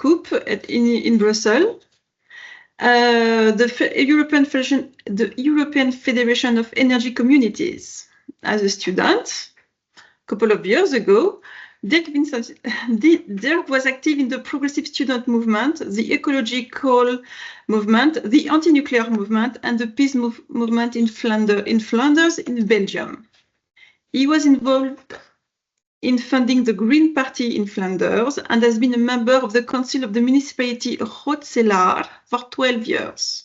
RESCOOP in Brussels. The European Federation of Energy Communities. As a student, a couple of years ago, Dirk was active in the progressive student movement, the ecological movement, the anti-nuclear movement, and the peace movement in Flanders, in Belgium. He was involved in funding the Green Party in Flanders and has been a member of the Council of the Municipality Rotselaar for 12 years.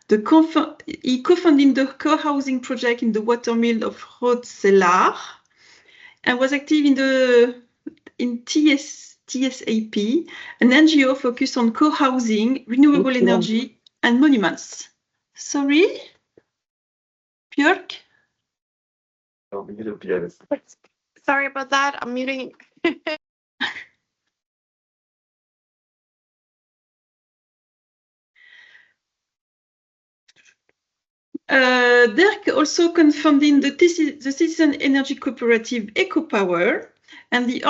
He co-funded the co-housing project in the watermill of Rotselaar and was active in TSAP, an NGO focused on co-housing, renewable energy, and monuments. Sorry, Björk? Sorry about that. I'm muting. Dirk also co-founded the citizen energy cooperative EcoPower and the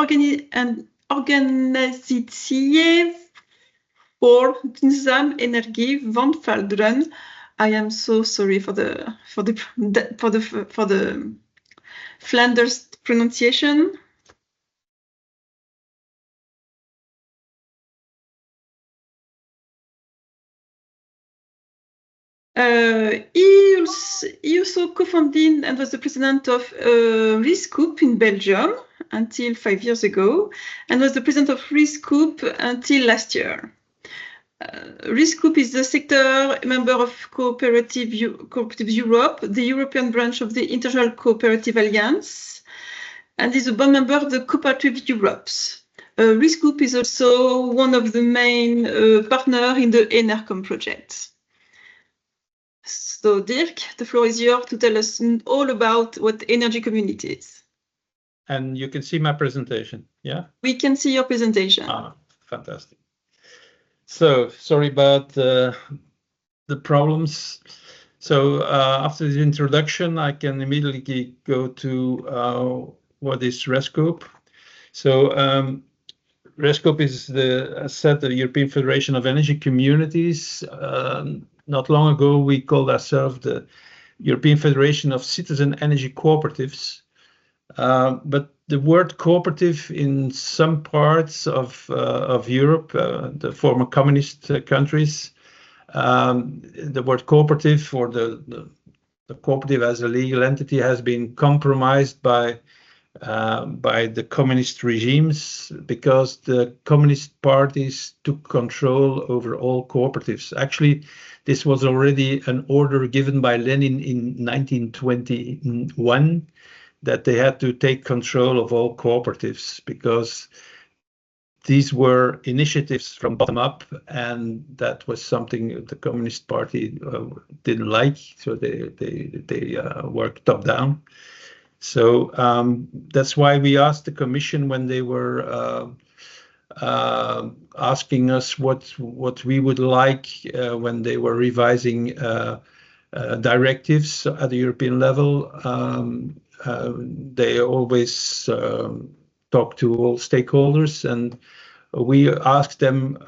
Organisatie voor Duurzame Energie van Vlaanderen. I am so sorry for the Flanders pronunciation. He also co-founded and was the president of RESCOOP in Belgium until 5 years ago, and was the president of RESCOOP until last year. RESCOOP is the sector member of Cooperative Europe, the European branch of the International Cooperative Alliance, and is a board member of the Cooperative Europe. RESCOOP is also one of the main partners in the ENERCOM project. So Dirk, the floor is yours to tell us all about what energy community is. And you can see my presentation, yeah? We can see your presentation. Fantastic. So sorry about the problems. So after the introduction, I can immediately go to what is RESCOOP. So RESCOOP is the European Federation of Energy Communities. Not long ago, we called ourselves the European Federation of Citizen Energy Cooperatives. But the word cooperative in some parts of Europe, the former communist countries, the word cooperative or the cooperative as a legal entity has been compromised by the communist regimes because the communist parties took control over all cooperatives. Actually, this was already an order given by Lenin in 1921 that they had to take control of all cooperatives because these were initiatives from bottom up, and that was something the Communist Party didn't like, so they worked top down. So that's why we asked the Commission when they were asking us what we would like when they were revising directives at the European level. They always talk to all stakeholders, and we asked them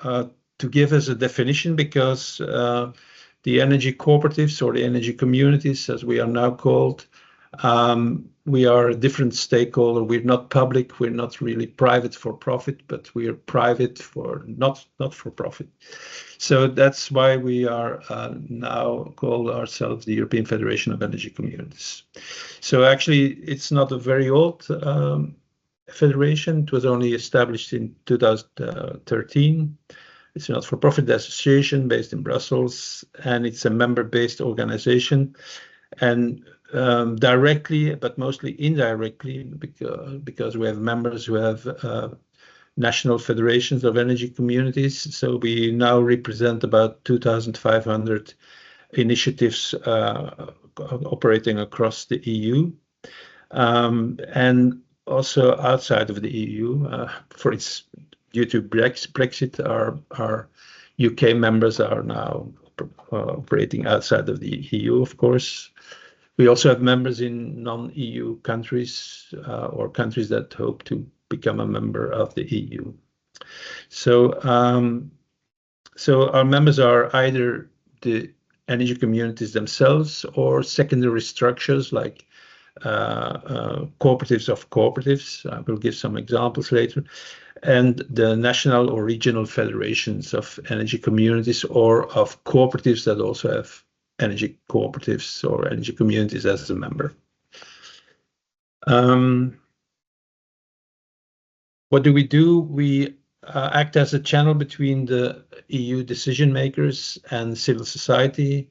to give us a definition because the energy cooperatives or the energy communities, as we are now called, we are a different stakeholder. We're not public. We're not really private for profit, but we are private for not for profit. So that's why we are now called ourselves the European Federation of Energy Communities. So actually, it's not a very old federation. It was only established in 2013. It's a not-for-profit association based in Brussels, and it's a member-based organization. And directly, but mostly indirectly, because we have members who have national federations of energy communities. So we now represent about 2,500 initiatives operating across the EU, and also outside of the EU. For its due to Brexit, our UK members are now operating outside of the EU, of course. We also have members in non-EU countries or countries that hope to become a member of the EU. So our members are either the energy communities themselves or secondary structures like cooperatives of cooperatives. I will give some examples later. And the national or regional federations of energy communities or of cooperatives that also have energy cooperatives or energy communities as a member. What do? We act as a channel between the EU decision makers and civil society.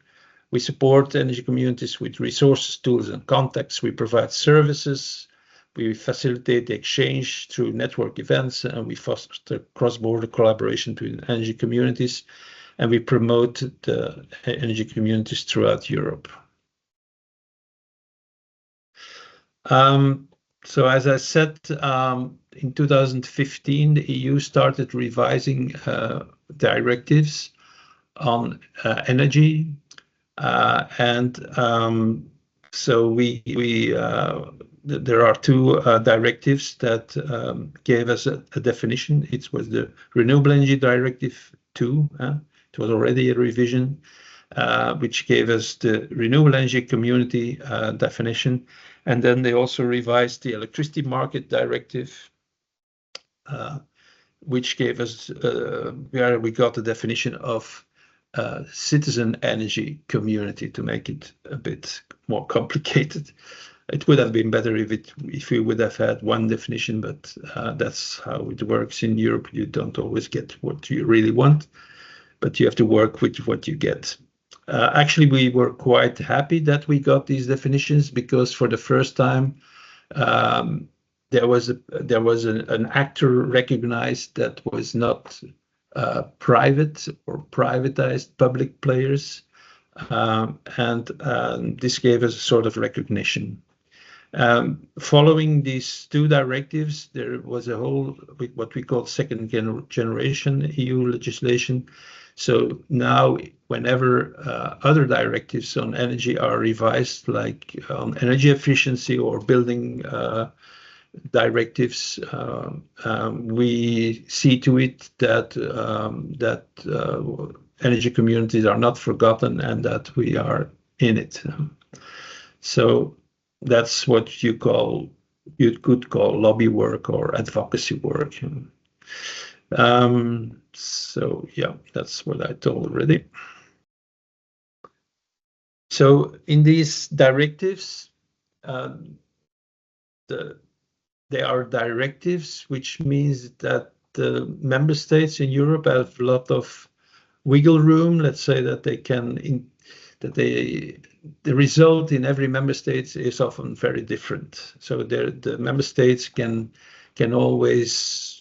We support energy communities with resources, tools, and contacts. We provide services. We facilitate the exchange through network events, and we foster cross-border collaboration between energy communities, and we promote the energy communities throughout Europe. So as I said, in 2015, the EU started revising directives on energy. So there are two directives that gave us a definition. It was the Renewable Energy Directive 2. It was already a revision, which gave us the Renewable Energy Community definition. And then they also revised the Electricity Market Directive, which gave us, where we got the definition of citizen energy community to make it a bit more complicated. It would have been better if we would have had one definition, but that's how it works in Europe. You don't always get what you really want, but you have to work with what you get. Actually, we were quite happy that we got these definitions because for the first time, there was an actor recognized that was not private or privatized public players, and this gave us a sort of recognition. Following these two directives, there was a whole what we call second generation EU legislation. So now, whenever other directives on energy are revised, like on energy efficiency or building directives, we see to it that energy communities are not forgotten and that we are in it. So that's what you could call lobby work or advocacy work. So yeah, that's what I told already. So in these directives, they are directives, which means that the member states in Europe have a lot of wiggle room. Let's say that they can, the result in every member state is often very different. So the member states can always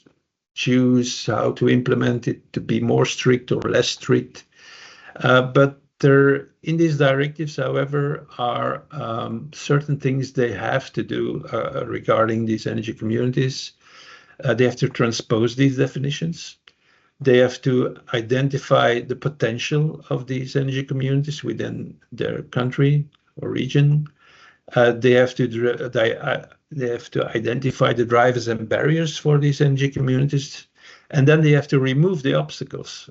choose how to implement it to be more strict or less strict. But there, in these directives, however, are certain things they have to do regarding these energy communities. They have to transpose these definitions. They have to identify the potential of these energy communities within their country or region. They have to identify the drivers and barriers for these energy communities, and then they have to remove the obstacles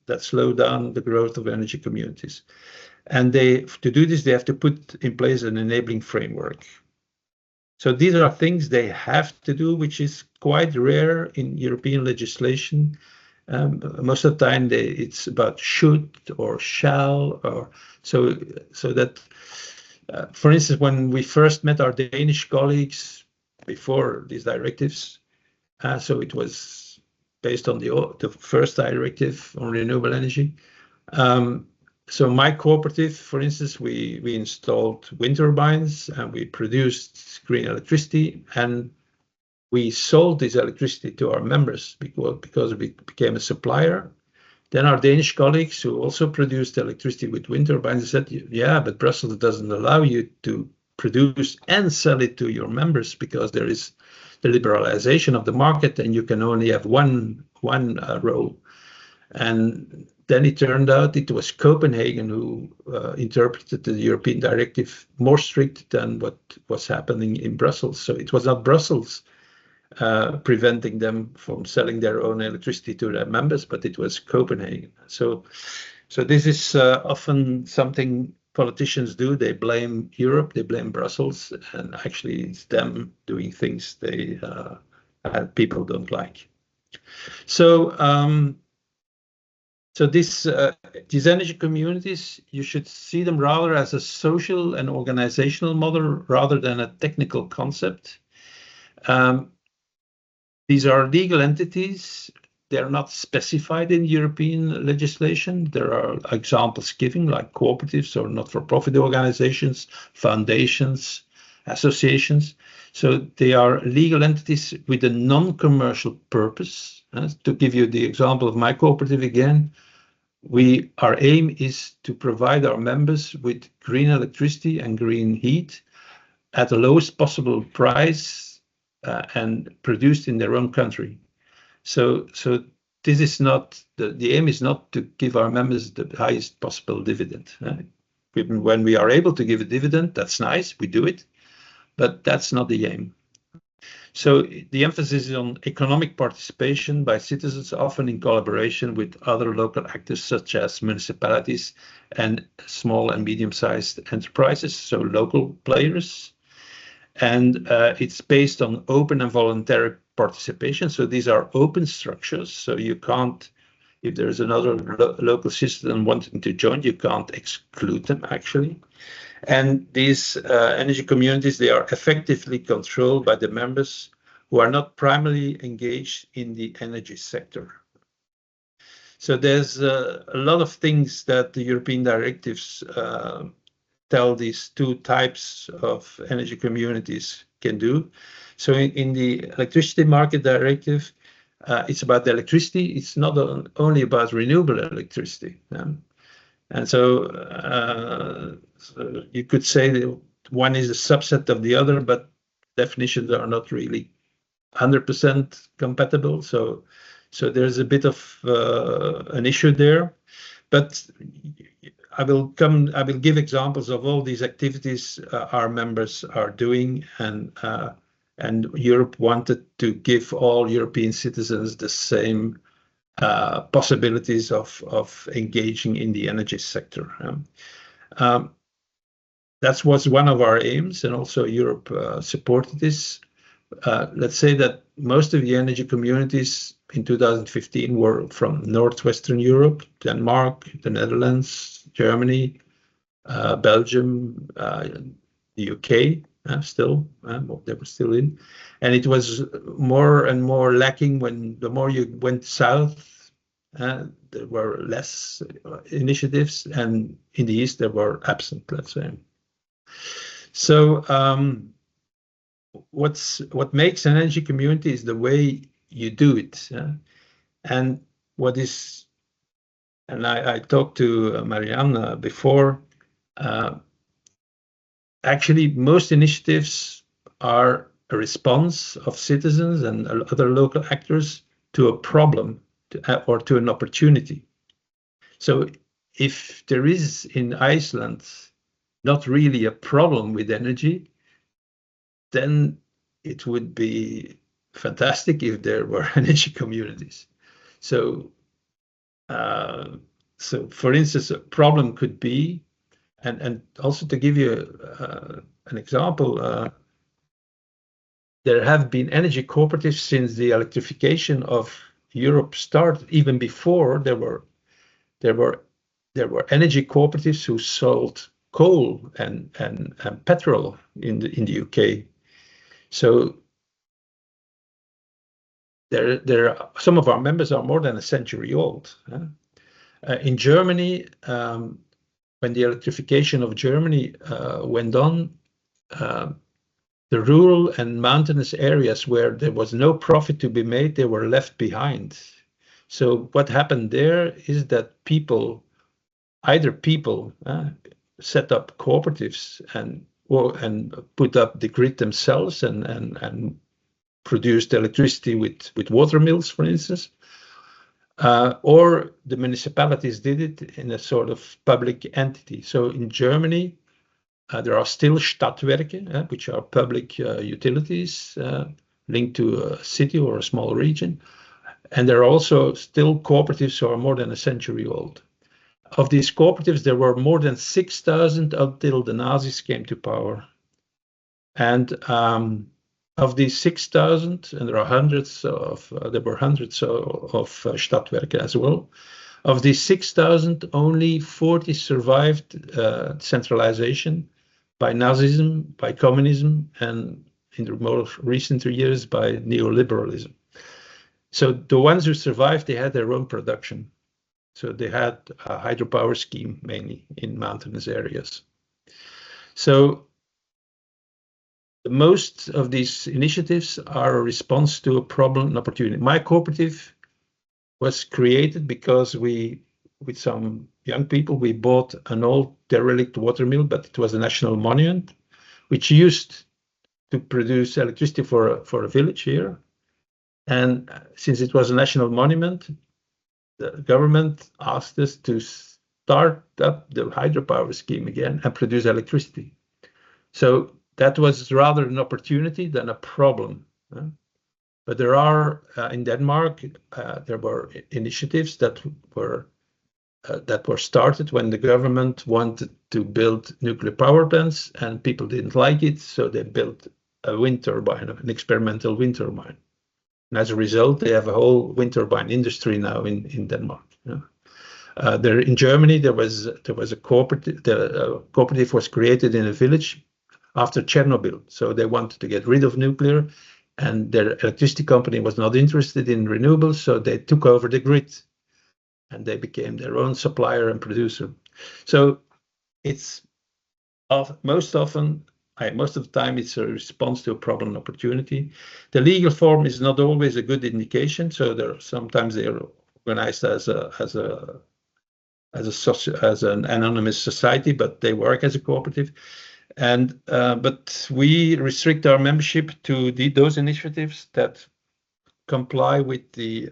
that slow down the growth of energy communities. And to do this, they have to put in place an enabling framework. So these are things they have to do, which is quite rare in European legislation. Most of the time, it's about should or shall, or so that. For instance, when we first met our Danish colleagues before these directives, so it was based on the first directive on renewable energy. So my cooperative, for instance, we installed wind turbines and we produced green electricity, and we sold this electricity to our members because we became a supplier. Then our Danish colleagues who also produced electricity with wind turbines said, yeah, but Brussels doesn't allow you to produce and sell it to your members because there is the liberalization of the market and you can only have one role. And then it turned out it was Copenhagen who interpreted the European directive more strict than what was happening in Brussels. So it was not Brussels preventing them from selling their own electricity to their members, but it was Copenhagen. So this is often something politicians do. They blame Europe, they blame Brussels, and actually it's them doing things they people don't like. So these energy communities, you should see them rather as a social and organizational model rather than a technical concept. These are legal entities. They're not specified in European legislation. There are examples given, like cooperatives or not-for-profit organizations, foundations, associations. So they are legal entities with a non-commercial purpose. To give you the example of my cooperative again, our aim is to provide our members with green electricity and green heat at the lowest possible price and produced in their own country. So this is not the aim is not to give our members the highest possible dividend. When we are able to give a dividend, that's nice, we do it, but that's not the aim. So the emphasis is on economic participation by citizens, often in collaboration with other local actors such as municipalities and small and medium-sized enterprises, so local players. And it's based on open and voluntary participation. So these are open structures. So you can't, if there's another local citizen wanting to join, you can't exclude them actually. And these energy communities, they are effectively controlled by the members who are not primarily engaged in the energy sector. So there's a lot of things that the European directives tell these two types of energy communities can do. So in the electricity market directive, it's about the electricity. It's not only about renewable electricity. And so you could say that one is a subset of the other, but definitions are not really 100% compatible. So there's a bit of an issue there. But I will give examples of all these activities our members are doing, and Europe wanted to give all European citizens the same possibilities of engaging in the energy sector. That was one of our aims, and also Europe supported this. Let's say that most of the energy communities in 2015 were from Northwestern Europe, Denmark, the Netherlands, Germany, Belgium, the UK, still, they were still in. And it was more and more lacking when the more you went south, there were less initiatives, and in the east, they were absent, let's say. So what makes an energy community is the way you do it. And what is, and I talked to Marianne before, actually most initiatives are a response of citizens and other local actors to a problem or to an opportunity. So if there is in Iceland not really a problem with energy, then it would be fantastic if there were energy communities. So for instance, a problem could be, and also to give you an example, there have been energy cooperatives since the electrification of Europe started. Even before, there were energy cooperatives who sold coal and petrol in the UK. So there are, some of our members are more than a century old. In Germany, when the electrification of Germany went on, the rural and mountainous areas where there was no profit to be made, they were left behind. So what happened there is that either people set up cooperatives and put up the grid themselves and produced electricity with water mills, for instance, or the municipalities did it in a sort of public entity. So in Germany, there are still Stadtwerke, which are public utilities, linked to a city or a small region. And there are also still cooperatives who are more than a century old. Of these cooperatives, there were more than 6,000 until the Nazis came to power. And of these 6,000, and there were hundreds of Stadtwerke as well. Of these 6,000, only 40 survived centralization by Nazism, by communism, and in the more recent years by neoliberalism. So the ones who survived, they had their own production. So they had a hydropower scheme mainly in mountainous areas. So most of these initiatives are a response to a problem and opportunity. My cooperative was created because with some young people, we bought an old derelict water mill, but it was a national monument, which used to produce electricity for a village here. And since it was a national monument, the government asked us to start up the hydropower scheme again and produce electricity. So that was rather an opportunity than a problem. But there are, in Denmark, there were initiatives that were started when the government wanted to build nuclear power plants and people didn't like it, so they built a wind turbine, an experimental wind turbine. And as a result, they have a whole wind turbine industry now in Denmark. There in Germany, there was a cooperative. The cooperative was created in a village after Chernobyl, so they wanted to get rid of nuclear, and their electricity company was not interested in renewables, so they took over the grid, and they became their own supplier and producer. So it's most of the time it's a response to a problem and opportunity. The legal form is not always a good indication, so sometimes they are organized as an anonymous society, but they work as a cooperative. And but we restrict our membership to those initiatives that comply with the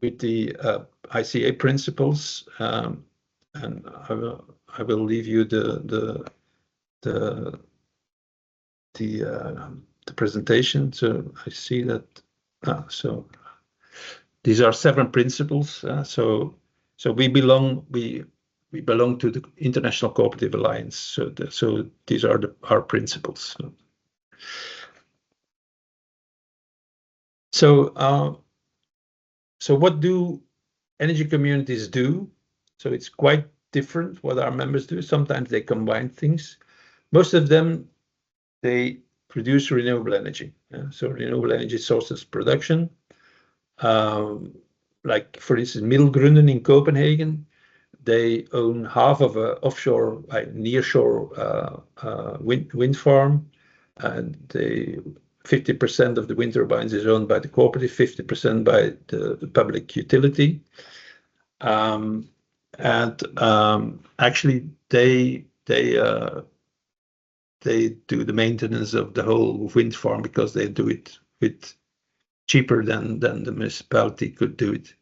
ICA principles. And I will leave you the presentation. So I see that. So these are 7 principles. So we belong to the International Cooperative Alliance. So these are our principles. So what do energy communities do? So it's quite different what our members do. Sometimes they combine things. Most of them, they produce renewable energy. So renewable energy sources production. Like for instance, Middelgrunden in Copenhagen, they own half of an offshore, nearshore wind farm, and 50% of the wind turbines is owned by the cooperative, 50% by the public utility. Actually, they do the maintenance of the whole wind farm because they do it with cheaper than the municipality could do it.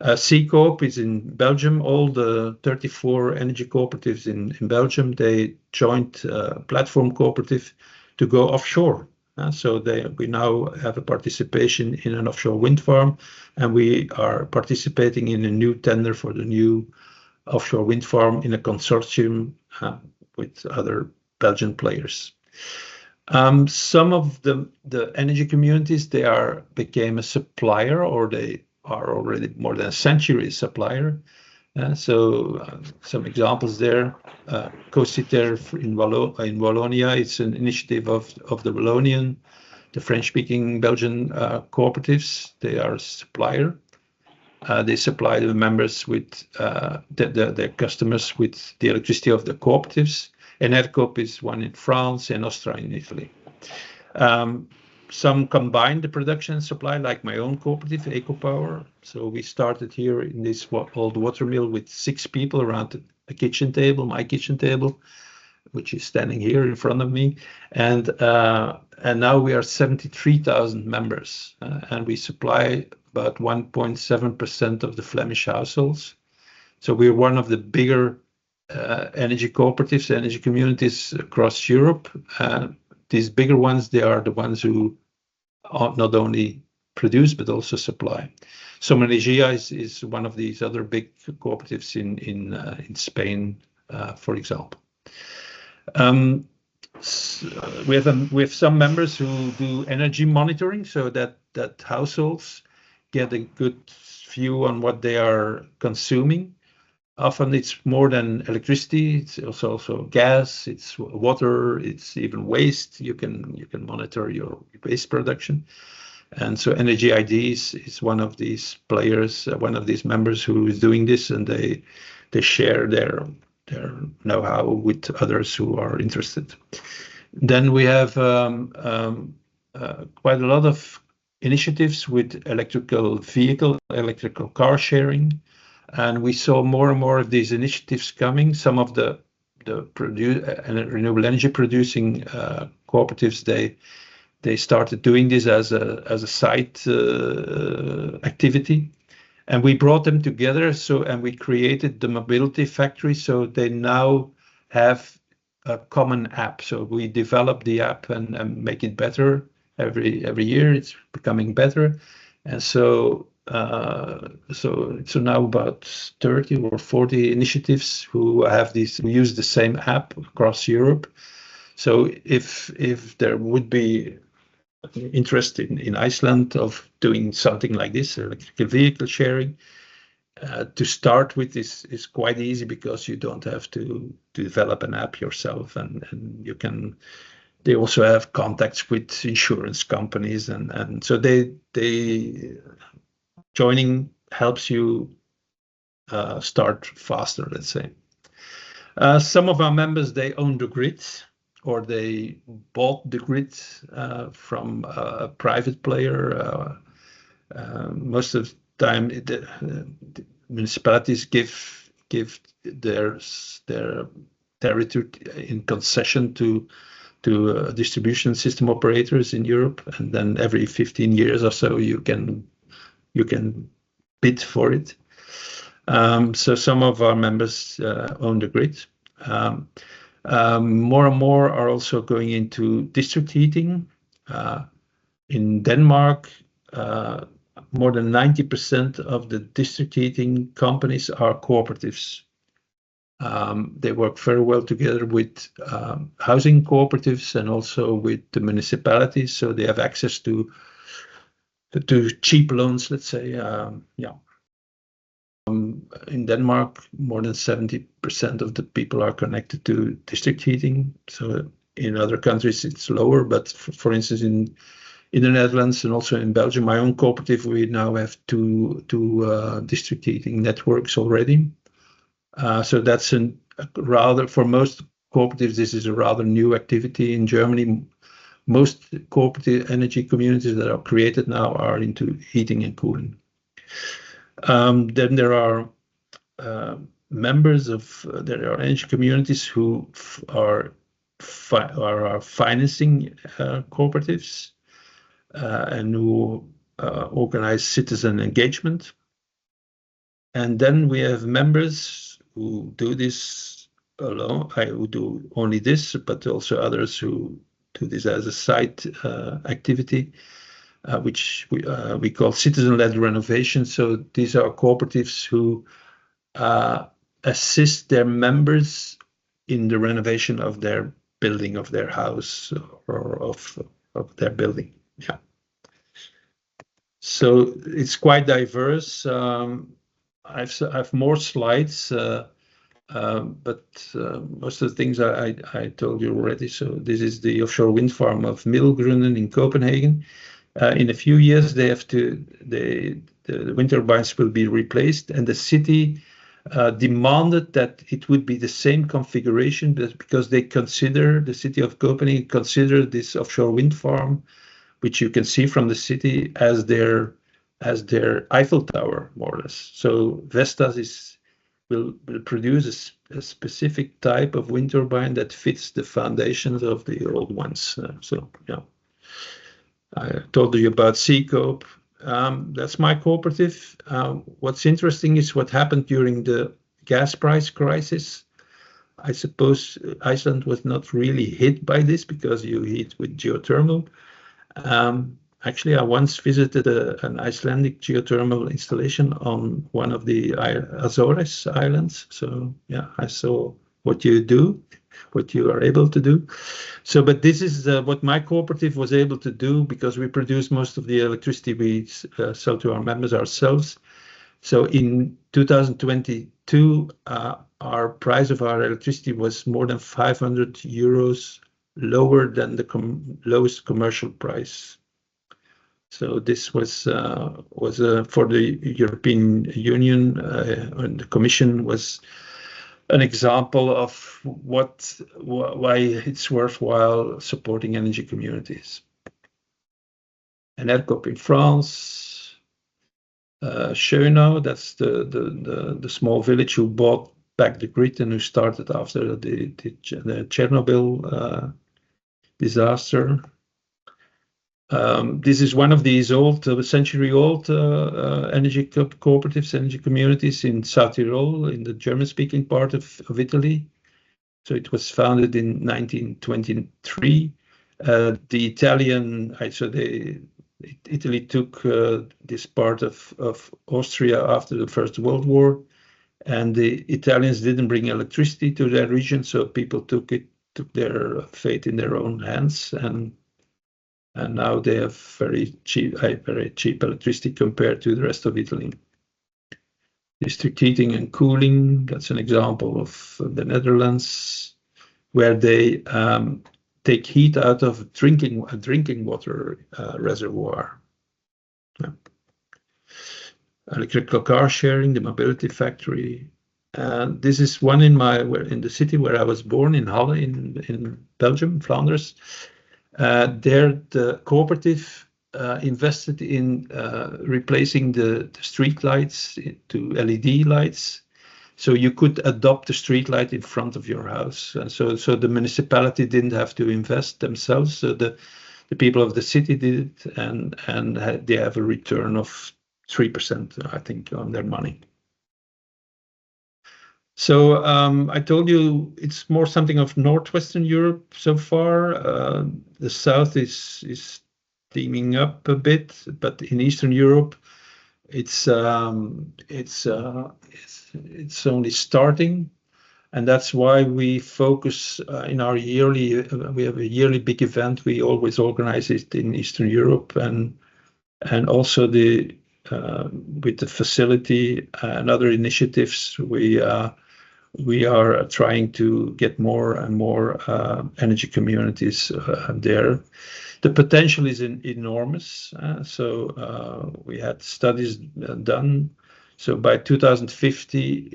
RESCOOP is in Belgium. All the 34 energy cooperatives in Belgium, they joined platform cooperative to go offshore. So we now have a participation in an offshore wind farm, and we are participating in a new tender for the new offshore wind farm in a consortium with other Belgian players. Some of the energy communities, became a supplier, or they are already more than a century supplier. Some examples there. Cociter in Wallonia, it's an initiative of the Wallonian, the French-speaking Belgian cooperatives. They are a supplier. They supply the members with their customers with the electricity of the cooperatives. And RESCOOP is one in France and Austria in Italy. Some combine the production and supply, like my own cooperative, EcoPower. So we started here in this old water mill with 6 people around a kitchen table, my kitchen table, which is standing here in front of me. And now we are 73,000 members, and we supply about 1.7% of the Flemish households. So we're one of the bigger energy cooperatives, energy communities across Europe. These bigger ones, they are the ones who not only produce but also supply. Som Energia is one of these other big cooperatives in Spain, for example. We have some members who do energy monitoring, so that households get a good view on what they are consuming. Often it's more than electricity. It's also gas. It's water. It's even waste. You can monitor your waste production. And so Energy ID is one of these players, one of these members who is doing this, and they share their know-how with others who are interested. Then we have quite a lot of initiatives with electrical car sharing, and we saw more and more of these initiatives coming. Some of the renewable energy producing cooperatives, they started doing this as a side activity, and we brought them together. And we created the mobility factory. So they now have a common app. So we develop the app and make it better every year. It's becoming better, and so now about 30 or 40 initiatives who use the same app across Europe. So if there would be interest in Iceland of doing something like this, electrical vehicle sharing, to start with is quite easy, because you don't have to develop an app yourself, and they also have contacts with insurance companies, and so they joining helps you start faster, let's say. Some of our members, they own the grid, or they bought the grid from a private player. Most of the time, the municipalities give their territory in concession to distribution system operators in Europe, and then every 15 years or so you can bid for it. So some of our members own the grid. More and more are also going into district heating. In Denmark, more than 90% of the district heating companies are cooperatives. They work very well together with housing cooperatives and also with the municipalities, so they have access to cheap loans, let's say. In Denmark, more than 70% of the people are connected to district heating. So in other countries, it's lower. But for instance, in the Netherlands and also in Belgium, my own cooperative, we now have two district heating networks already. So that's for most cooperatives, this is a rather new activity in Germany. Most cooperative energy communities that are created now are into heating and cooling. Then there are there are energy communities who are financing cooperatives and who organize citizen engagement. And then we have members who do this alone, who do only this, but also others who do this as a side activity, which we call citizen-led renovation. So these are cooperatives who assist their members in the renovation of their building, of their house, or of their building. Yeah. So it's quite diverse. I have more slides, but most of the things I told you already. So this is the offshore wind farm of Middelgrunden in Copenhagen. In a few years, the wind turbines will be replaced, and the city demanded that it would be the same configuration, because the city of Copenhagen considered this offshore wind farm, which you can see from the city, as their Eiffel Tower, more or less. So Vestas will produce a specific type of wind turbine that fits the foundations of the old ones. So yeah, I told you about RESCOOP. That's my cooperative. What's interesting is what happened during the gas price crisis. I suppose Iceland was not really hit by this, because you heat with geothermal. Actually, I once visited an Icelandic geothermal installation on one of the Azores Islands. So yeah, I saw what you do, what you are able to do. So, but this is what my cooperative was able to do, because we produce most of the electricity we sell to our members ourselves. So in 2022, our price of our electricity was more than 500 euros lower than the lowest commercial price. So this was for the European Union, and the Commission was an example of why it's worthwhile supporting energy communities. And RESCOOP in France, Schönau, that's the small village who bought back the grid and who started after the Chernobyl disaster. This is one of these old, century-old energy cooperatives, energy communities in South Tyrol, in the German-speaking part of Italy. So it was founded in 1923. Italy took this part of Austria after the First World War, and the Italians didn't bring electricity to their region, so people took their fate in their own hands, and now they have very cheap electricity compared to the rest of Italy. District heating and cooling, that's an example of the Netherlands, where they take heat out of a drinking water reservoir. Yeah. Electrical car sharing, the mobility factory. This is one in the city where I was born, in Halle, in Belgium, Flanders. There, the cooperative invested in replacing the street lights to LED lights, so you could adopt the street light in front of your house. And so the municipality didn't have to invest themselves. So the people of the city did it, and they have a return of 3%, I think, on their money. So I told you it's more something of Northwestern Europe so far. The south is steaming up a bit, but in Eastern Europe, it's only starting, and that's why we focus in our yearly. We have a yearly big event. We always organize it in Eastern Europe, and also with the facility and other initiatives, we are trying to get more and more energy communities there. The potential is enormous. We had studies done. So by 2050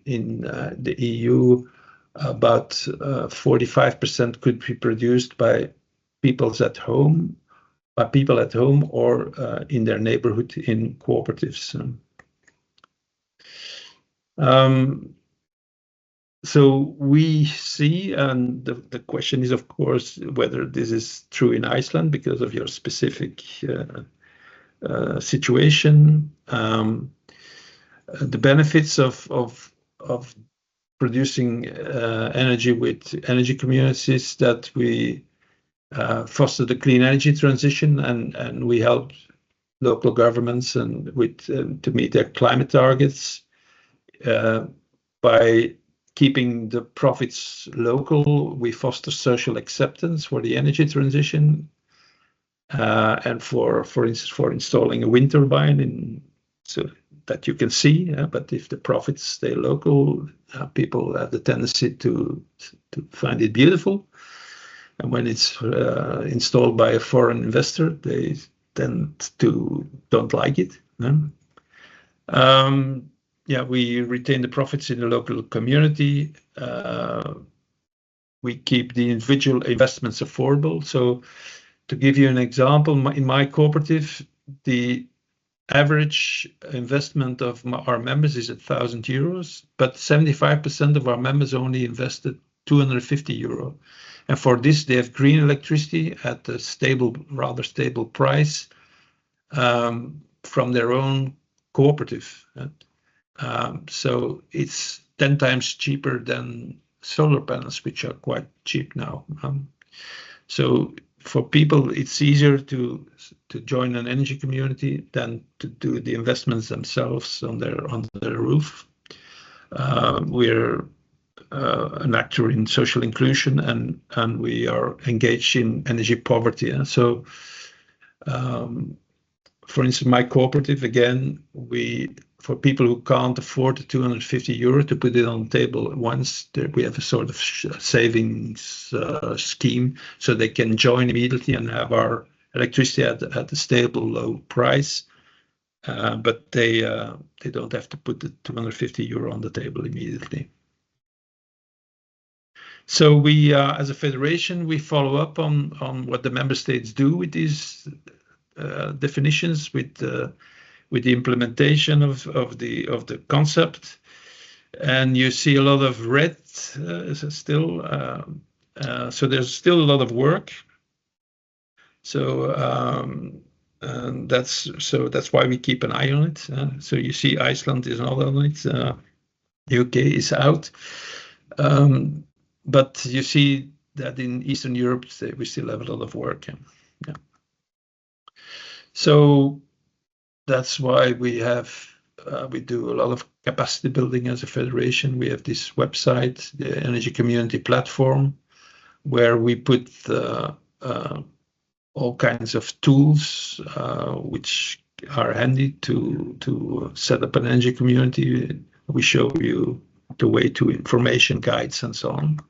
in the EU, about 45% could be produced by people at home or in their neighborhood in cooperatives. So we see, and the question is, of course, whether this is true in Iceland because of your specific situation. The benefits of producing energy with energy communities, that we foster the clean energy transition, and we help local governments and to meet their climate targets by keeping the profits local. We foster social acceptance for the energy transition, and for instance, for installing a wind turbine so that you can see. But if the profits stay local, people have the tendency to find it beautiful, and when it's installed by a foreign investor, they tend to don't like it. We retain the profits in the local community. We keep the individual investments affordable. So to give you an example, in my cooperative, the average investment of our members is 1,000 euros, but 75% of our members only invested 250 euro. And for this, they have green electricity at a rather stable price from their own cooperative. So it's 10 times cheaper than solar panels, which are quite cheap now. So for people, it's easier to join an energy community than to do the investments themselves on their roof. We're an actor in social inclusion, and we are engaged in energy poverty. So, for instance, my cooperative, again, for people who can't afford the 250 euro to put it on the table once, we have a sort of savings scheme, so they can join immediately and have our electricity at a stable, low price. But they don't have to put the 250 euro on the table immediately. So we, as a federation, we follow up on what the member states do with these definitions, with the implementation of the concept, and you see a lot of red still. So there's still a lot of work. So and that's why we keep an eye on it. So you see, Iceland is not on it. UK is out. But you see that in Eastern Europe, we still have a lot of work. Yeah. So that's why we do a lot of capacity building as a federation. We have this website, the Energy Community Platform, where we put all kinds of tools which are handy to set up an energy community. We show you the way to information guides and so on.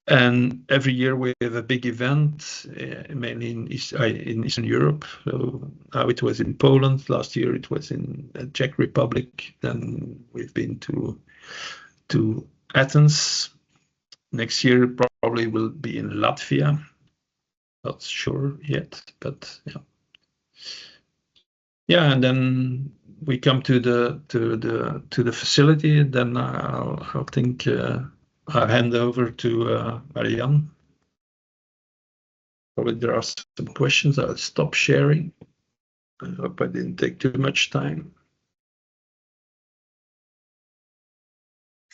And every year we have a big event, mainly in Eastern Europe. So now it was in Poland. Last year it was in the Czech Republic. Then we've been to Athens. Next year probably will be in Latvia. Not sure yet, but yeah. Yeah, and then we come to the facility. And then I think. I'll hand over to Marianne. Probably there are some questions. I'll stop sharing. I hope I didn't take too much time.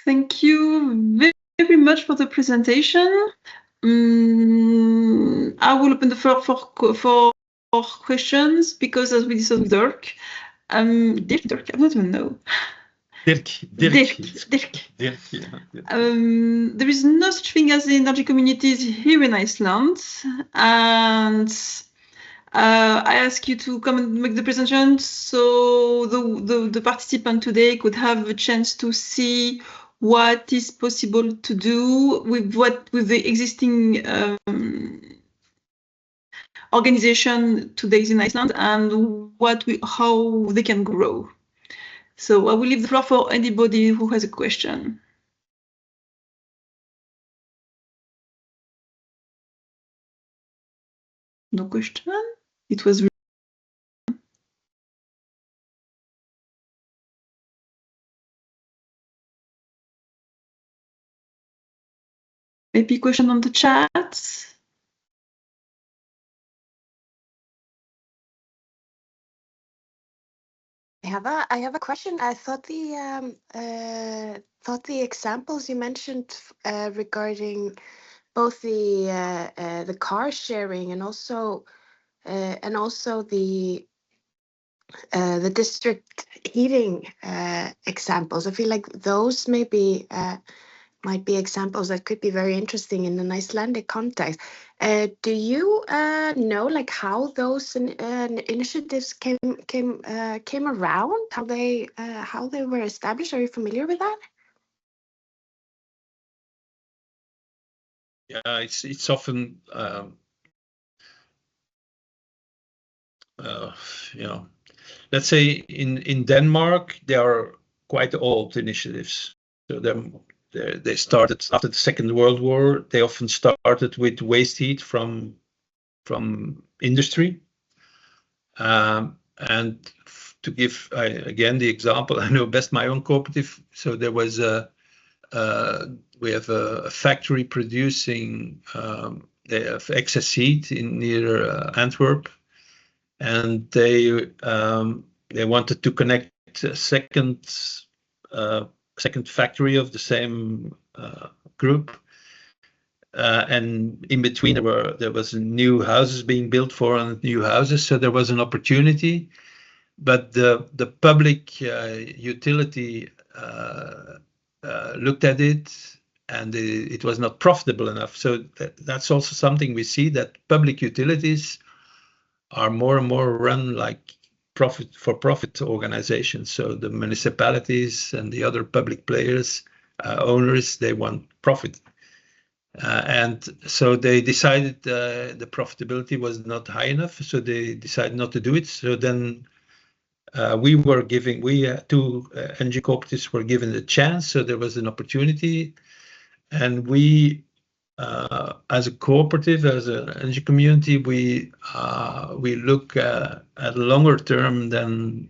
Thank you very much for the presentation. I will open the floor for questions, because as we discussed with Dirk, I don't even know. Dirk. Yeah. There is no such thing as energy communities here in Iceland, and I ask you to come and make the presentation so the participant today could have a chance to see what is possible to do with the existing organization today in Iceland, and how they can grow. So I will leave the floor for anybody who has a question. No question? It was maybe question on the chat. I have a question. I thought the examples you mentioned regarding both the car sharing and also the district heating examples. I feel like those might be examples that could be very interesting in an Icelandic context. Do you know like how those initiatives came around? How they were established? Are you familiar with that? Yeah, it's often let's say in Denmark they are quite old initiatives. So they started after the Second World War. They often started with waste heat from industry. And to give again the example, I know best my own cooperative. So there was we have a factory producing they have excess heat near Antwerp, and they wanted to connect a second factory of the same group, and in between there was new houses being built, 400 new houses, so there was an opportunity. But the public utility looked at it, and it was not profitable enough. So that's also something we see, that public utilities are more and more run like for-profit organizations. So the municipalities and the other public players, owners, they want profit. And so they decided the profitability was not high enough, so they decided not to do it. So then two energy cooperatives were given a chance, so there was an opportunity. And we, as a cooperative, as an energy community, we look at longer term than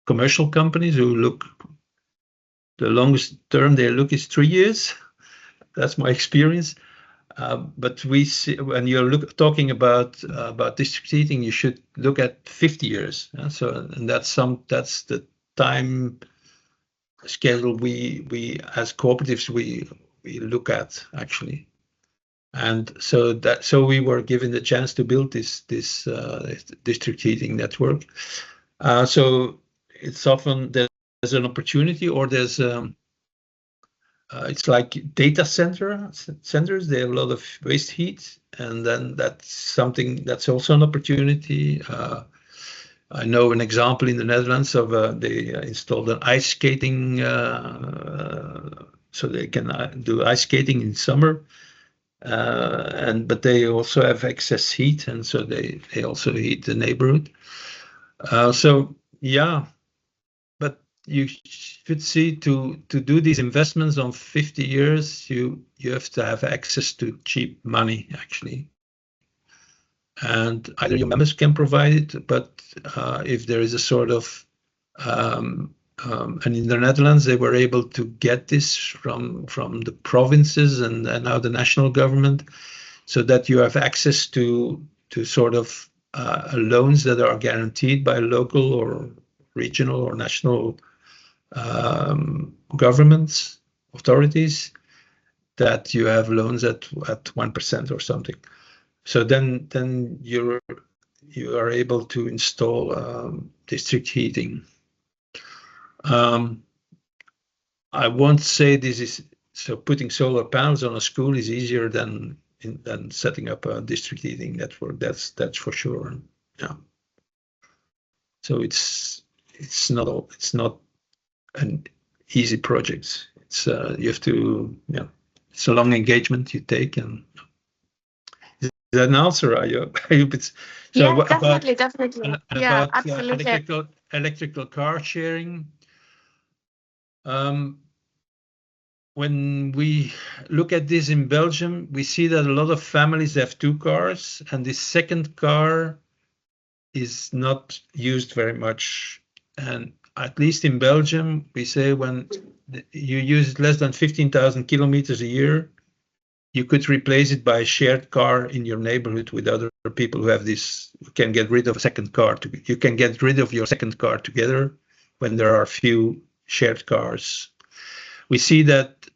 commercial companies who look. The longest term they look is 3 years. That's my experience. But we see, when you're talking about district heating, you should look at 50 years. So, and that's the time schedule we as cooperatives we look at, actually. And so we were given the chance to build this district heating network. So it's often there's an opportunity, or there's it's like data centers. They have a lot of waste heat, and then that's something that's also an opportunity. I know an example in the Netherlands of they installed an ice skating, so they can do ice skating in summer, but they also have excess heat, and so they also heat the neighborhood. So yeah. You should see, to do these investments on 50 years, you have to have access to cheap money, actually. And either your members can provide it, but if there is a sort of, and in the Netherlands, they were able to get this from the provinces and now the national government, so that you have access to sort of loans that are guaranteed by local or regional or national governments, authorities, that you have loans at 1% or something. So then you are able to install district heating. I won't say this is so. Putting solar panels on a school is easier than setting up a district heating network. That's for sure. Yeah. So it's not an easy project. It's you have to, it's a long engagement you take. And is that an answer? I hope it's so. Yeah, definitely. Yeah, about absolutely. Electrical car sharing. When we look at this in Belgium, we see that a lot of families have 2 cars, and the second car is not used very much. And at least in Belgium, we say when you use less than 15,000 kilometers a year, you could replace it by a shared car in your neighborhood with other people who have this, who can get rid of a second car. You can get rid of your second car together when there are few shared cars. We see that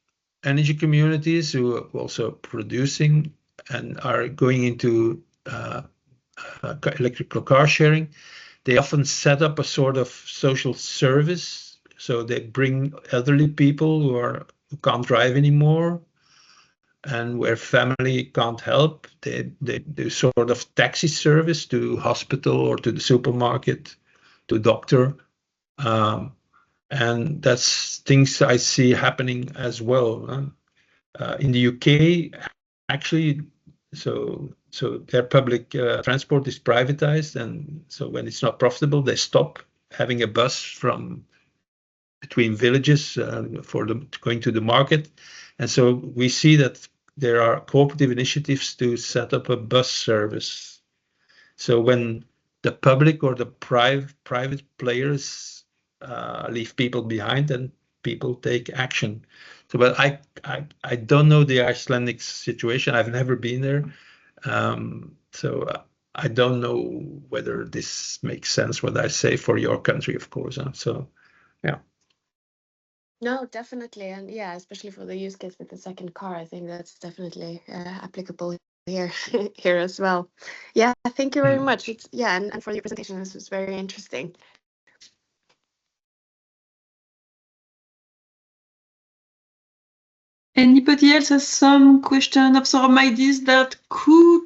energy communities who are also producing and are going into electrical car sharing, they often set up a sort of social service. So they bring elderly people who can't drive anymore, and where family can't help, they do sort of taxi service to hospital or to the supermarket, to doctor. And that's things I see happening as well. In the UK, actually, so their public transport is privatized, and so when it's not profitable, they stop having a bus from between villages for them going to the market. And so we see that there are cooperative initiatives to set up a bus service. So when the public or the private players leave people behind, and people take action. So, but I don't know the Icelandic situation. I've never been there, so I don't know whether this makes sense what I say for your country, of course. So, yeah. No, definitely. And yeah, especially for the use case with the second car, I think that's definitely applicable here here as well. Yeah, thank you very much. It's yeah, and for your presentation, this was very interesting. Anybody else has some question of some ideas that could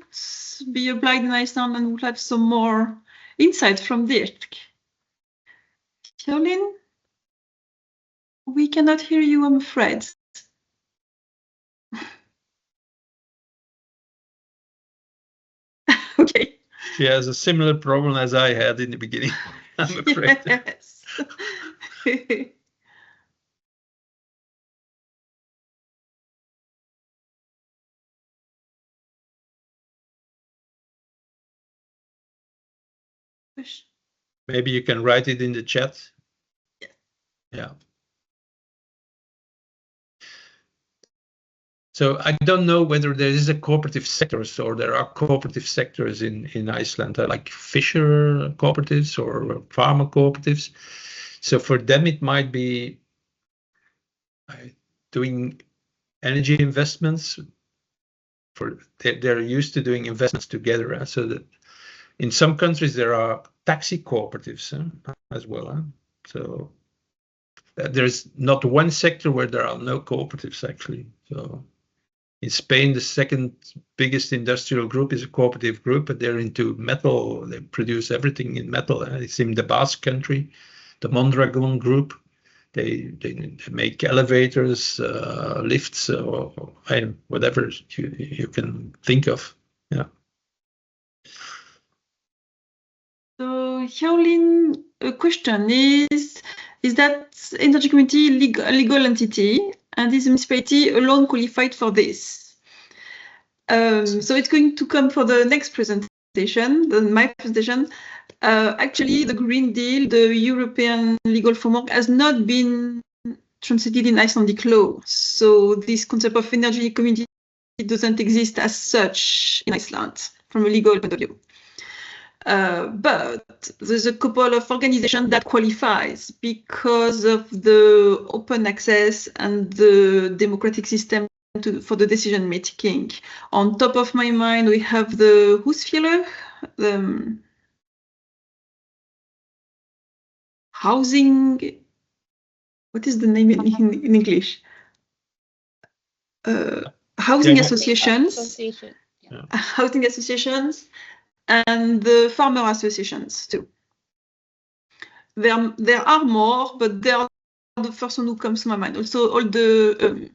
be applied in Iceland and would have some more insight from Dirk? Jolene, we cannot hear you, I'm afraid. Okay. She has a similar problem as I had in the beginning, I'm afraid. Yes. Maybe you can write it in the chat. Yeah. So I don't know whether there is a cooperative sector or there are cooperative sectors in Iceland, like fisher cooperatives or farmer cooperatives. So for them, it might be doing energy investments. They're used to doing investments together. So that in some countries there are taxi cooperatives as well. So there's not one sector where there are no cooperatives actually. So in Spain, the second biggest industrial group is a cooperative group, but they're into metal. They produce everything in metal. It's in the Basque country, the Mondragon group. They make elevators, lifts, or whatever you can think of. Yeah. So, Xiaolin, a question is that energy community legal entity, and is the municipality alone qualified for this? So it's going to come for the next presentation, my presentation. Actually, the Green Deal, the European legal framework, has not been translated in Icelandic law. So this concept of energy community doesn't exist as such in Iceland from a legal point of view. But there's a couple of organizations that qualifies because of the open access and the democratic system for the decision making. On top of my mind, we have the Husfjellur, the housing. What is the name in English? Housing associations. Yeah. Housing associations, and the farmer associations too. There are more, but they are the first one who comes to my mind. Also, all the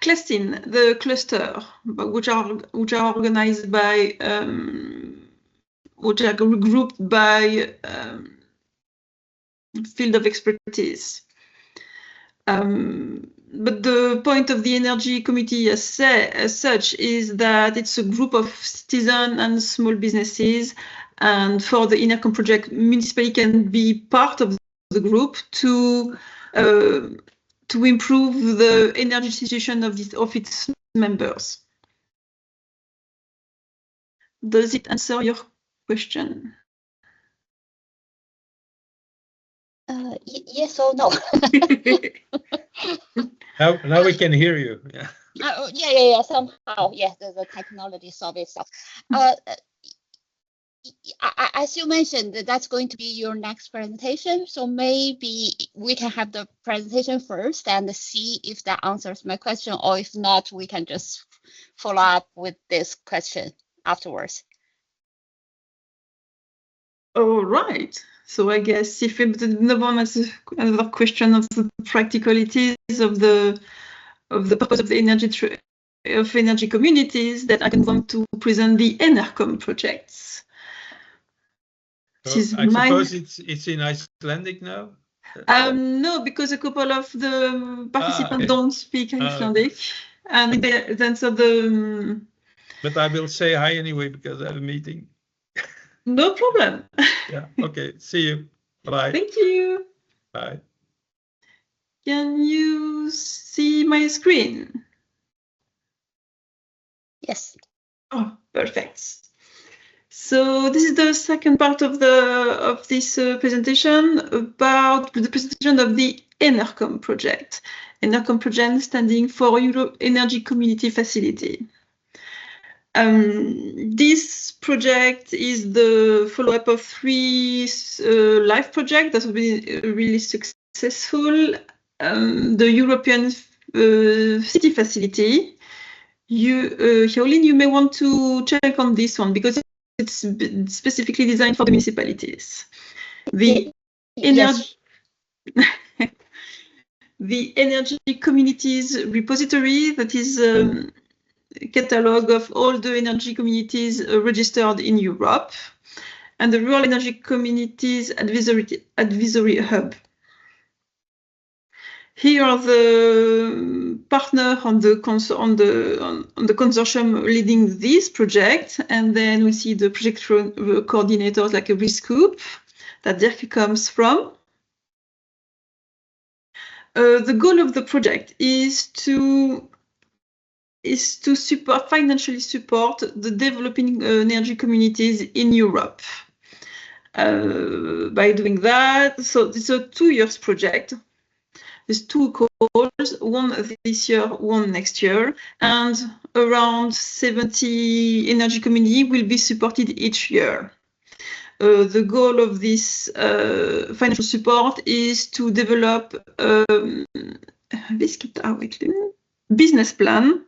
Clastin, the cluster, which are organized by, which are grouped by field of expertise. But the point of the energy committee as such is that it's a group of citizens and small businesses, and for the INERCOM project, municipality can be part of the group to improve the energy situation of its members. Does it answer your question? Yes or no? Now we can hear you. Yeah. Yeah. Somehow, yes, the technology solves itself. As you mentioned, that's going to be your next presentation. So maybe we can have the presentation first and see if that answers my question, or if not, we can just follow up with this question afterwards. All right. So I guess if no one has another question of the practicalities of the purpose of the energy communities, that I can want to present the INERCOM projects. So I suppose it's in Icelandic now. No, because a couple of the participants don't speak Icelandic, and then so the. But I will say hi anyway because I have a meeting. No problem. Yeah. Okay. See you. Bye. Thank you. Bye. Can you see my screen? Yes. Oh, perfect. So this is the second part of this presentation about the presentation of the ENERCOM project. ENERCOM project standing for Euro Energy Community Facility. This project is the follow-up of 3 live projects that have been really successful. The European City Facility. Hyaolin, you may want to check on this one because it's specifically designed for the municipalities. The Yes. the Energy Communities Repository, that is a catalog of all the energy communities registered in Europe, and the Rural Energy Communities Advisory Hub. Here are the partner on the consortium leading this project, and then we see the project coordinators like a RESCOOP that Dirk comes from. The goal of the project is to financially support the developing energy communities in Europe. By doing that, so it's a 2 years project. There's 2 calls, one this year, one next year, and around 70 energy community will be supported each year. The goal of this financial support is to develop a business plan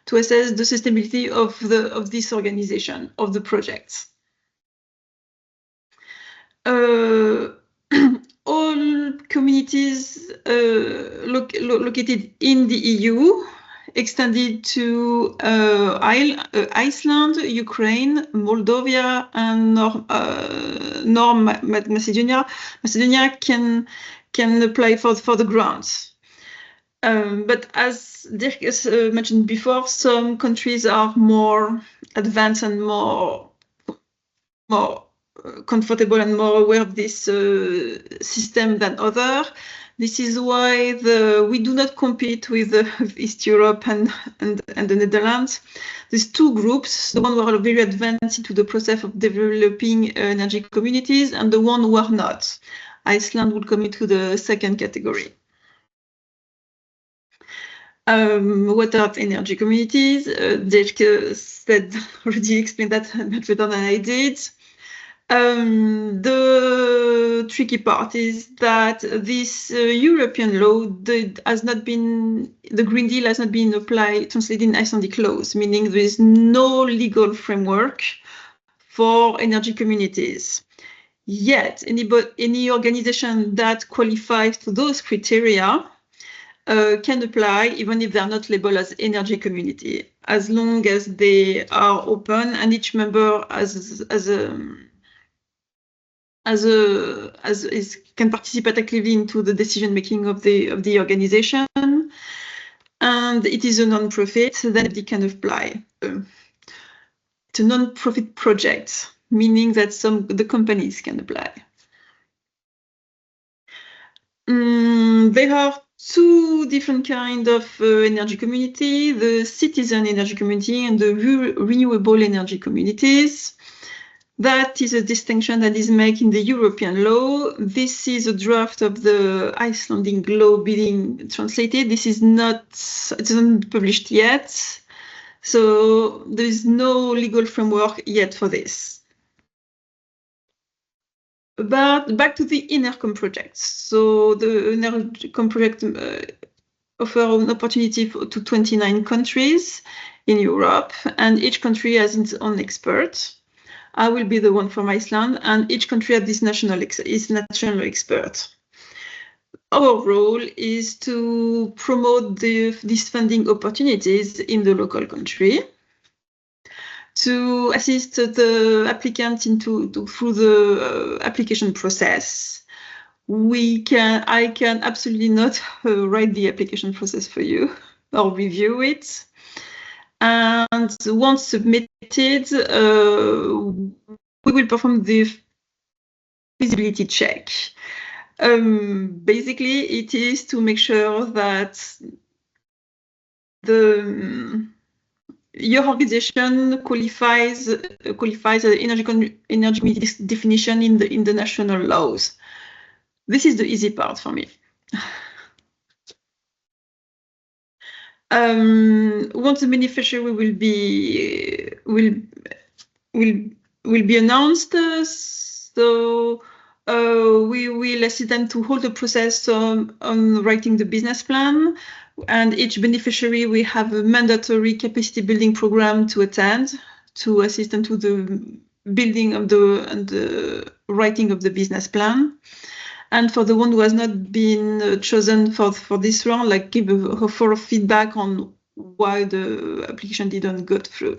to assess the sustainability of this organization, of the projects. All communities located in the EU, extended to Iceland, Ukraine, Moldova, and North Macedonia. Macedonia can apply for the grants. But as Dirk has mentioned before, some countries are more advanced and more comfortable and more aware of this system than others. This is why we do not compete with East Europe and the Netherlands. There's 2 groups, the one who are very advanced into the process of developing energy communities and the one who are not. Iceland will come into the second category. What are energy communities? Dirk already explained that much better than I did. The tricky part is that this European law the Green Deal has not been translated in Icelandic laws, meaning there is no legal framework for energy communities. Yet, any organization that qualifies to those criteria can apply, even if they are not labeled as energy community, as long as they are open and each member can participate actively into the decision making of the organization, and it is a non-profit, then they can apply. It's a non-profit project, meaning that the companies can apply. There are 2 different kinds of energy community: the citizen energy community and the renewable energy communities. That is a distinction that is made in the European law. This is a draft of the Icelandic law being translated. This is not, it isn't published yet. So there is no legal framework yet for this. But back to the ENERCOM project. So the ENERCOM project offers an opportunity to 29 countries in Europe, and each country has its own expert. I will be the one from Iceland, and each country has this national expert. Our role is to promote these funding opportunities in the local country, to assist the applicant through the application process. I can absolutely not write the application process for you or review it. And once submitted, we will perform the feasibility check. Basically, it is to make sure that the your organization qualifies the energy community definition in the national laws. This is the easy part for me. Once the beneficiary will be announced, so we will assist them to hold the process on writing the business plan, and each beneficiary will have a mandatory capacity building program to attend to assist them to the building of the writing of the business plan. And for the one who has not been chosen for this round, like give a thorough feedback on why the application didn't go through.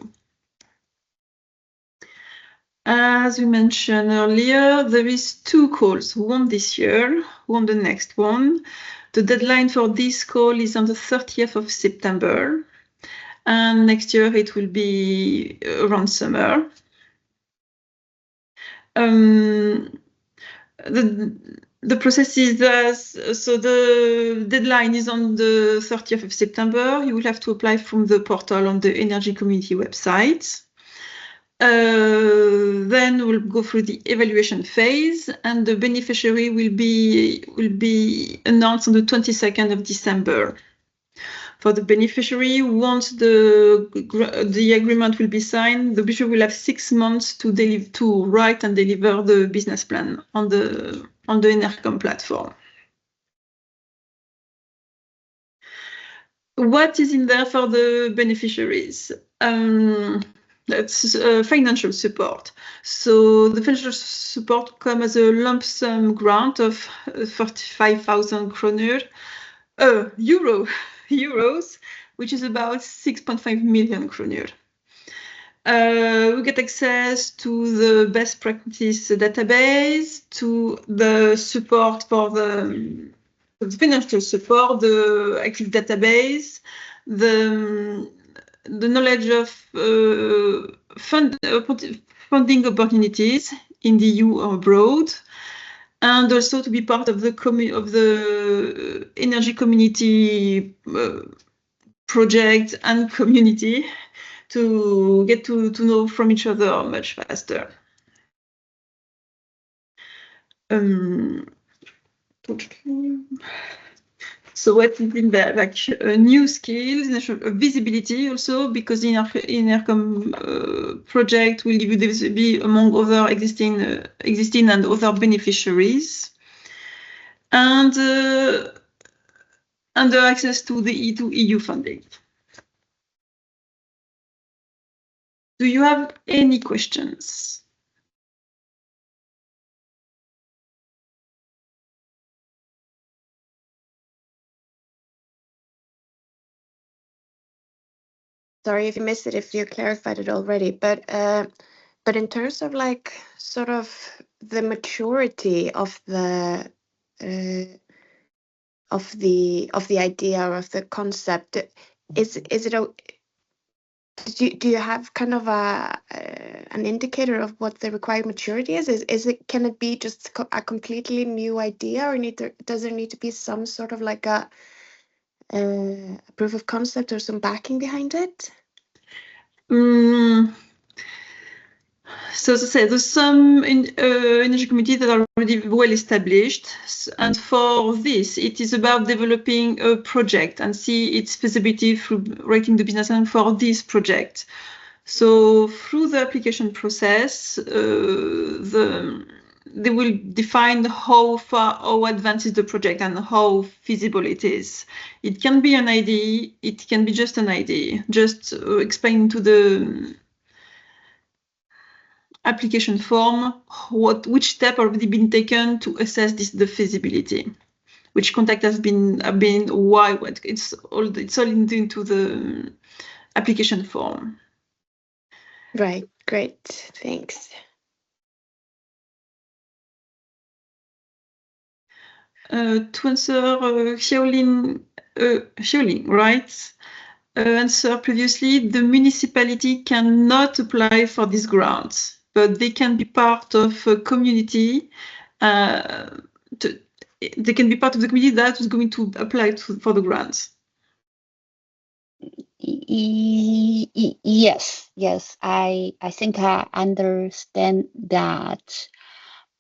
As we mentioned earlier, there is 2 calls, one this year, one the next one. The deadline for this call is on the 30th of September. And next year it will be around summer. The process is so the deadline is on the 30th of September. You will have to apply from the portal on the Energy Community website. Then we'll go through the evaluation phase, and the beneficiary will be announced on the 22nd of December. For the beneficiary, once the agreement will be signed, the beneficiary will have 6 months to write and deliver the business plan on the ENERCOM platform. What is in there for the beneficiaries? That's financial support. So the financial support comes as a lump sum grant of 45,000 kroner, euros, which is about 6.5 million kroner. We get access to the best practice database, to the support for the financial support, the active database, the knowledge of funding opportunities in the EU or abroad, and also to be part of the energy community project and community to get to know from each other much faster. So what is in there? Like new skills, visibility also, because the ENERCOM project will give you the visibility among other existing and other beneficiaries, and the access to the EU funding. Do you have any questions? Sorry if you missed it, if you clarified it already, but in terms of like sort of the maturity of the idea or of the concept, do you have kind of an indicator of what the required maturity is? Can it be just a completely new idea, or does there need to be some sort of like a proof of concept or some backing behind it? So as I said, there's some energy communities that are already well established, and for this, it is about developing a project and see its feasibility through writing the business plan for this project. So through the application process, they will define how advanced is the project and how feasible it is. It can be an idea, it can be just an idea, just explain to the application form which step already been taken to assess the feasibility, which contact has been why, what. It's all into the application form. Right, great, thanks. To answer Xiaolin, right? Answer previously, the municipality cannot apply for these grants, but they can be part of a community. They can be part of the community that is going to apply for the grants. Yes, I think I understand that.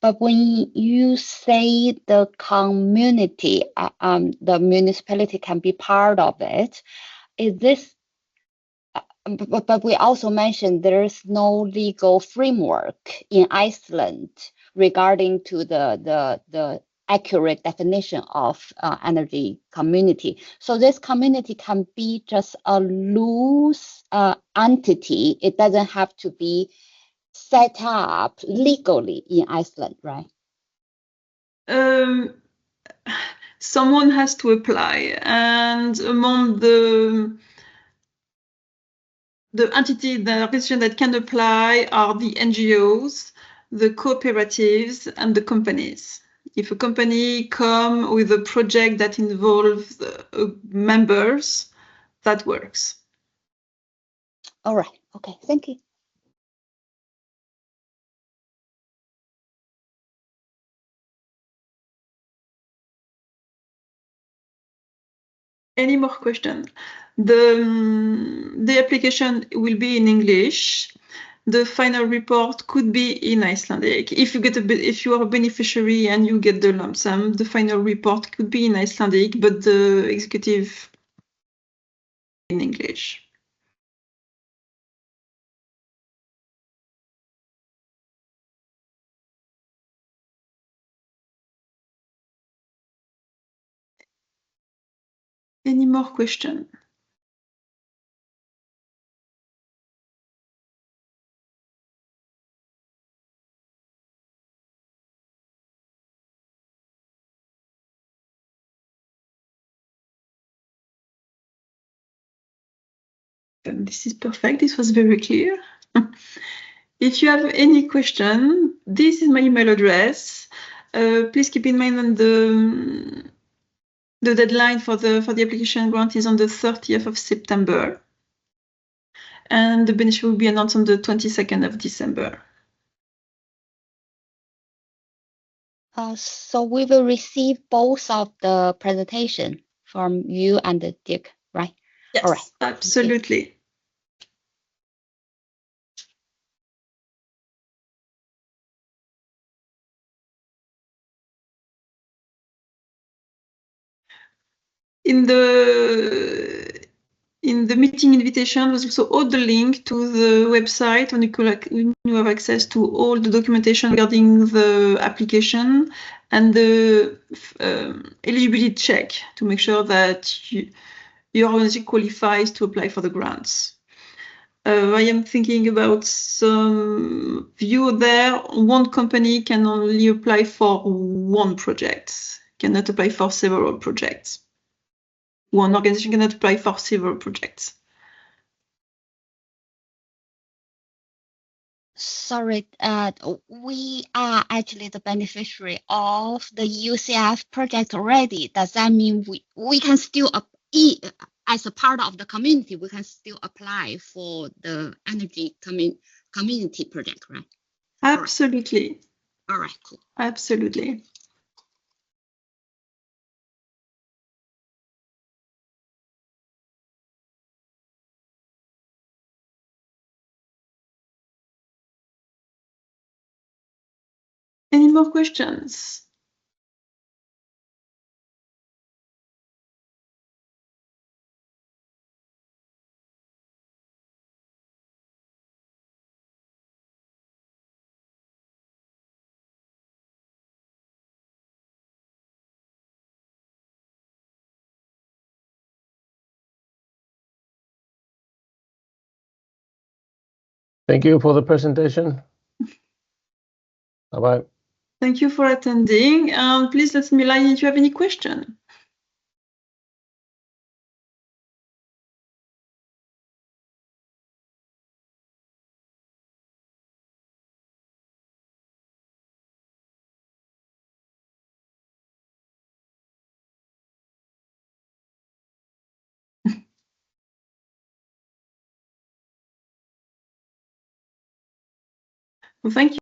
But when you say the community, the municipality can be part of it, is this? But we also mentioned there's no legal framework in Iceland regarding to the accurate definition of energy community. So this community can be just a loose entity. It doesn't have to be set up legally in Iceland, right? Someone has to apply, and among the entity, the organization that can apply are the NGOs, the cooperatives, and the companies. If a company come with a project that involves members, that works. All right. Okay. Thank you. Any more questions? The application will be in English. The final report could be in Icelandic. If you are a beneficiary and you get the lump sum, the final report could be in Icelandic, but the executive in English. Any more questions? This is perfect. This was very clear. If you have any question, this is my email address. Please keep in mind that the deadline for the application grant is on the 30th of September, and the benefit will be announced on the 22nd of December. So we will receive both of the presentation from you and Dick, right? Yes, all right. Absolutely. In the meeting invitation was also all the link to the website when you have access to all the documentation regarding the application and the eligibility check to make sure that your organization qualifies to apply for the grants. I am thinking about some view there. One company can only apply for one project, cannot apply for several projects. One organization cannot apply for several projects. Sorry, we are actually the beneficiary of the UCF project already. Does that mean we can still, as a part of the community, we can still apply for the energy community project, right? Absolutely. All right, cool. Absolutely. Any more questions? Thank you for the presentation. Bye-bye. Thank you for attending. Please let me know if you have any question. Well, thank you.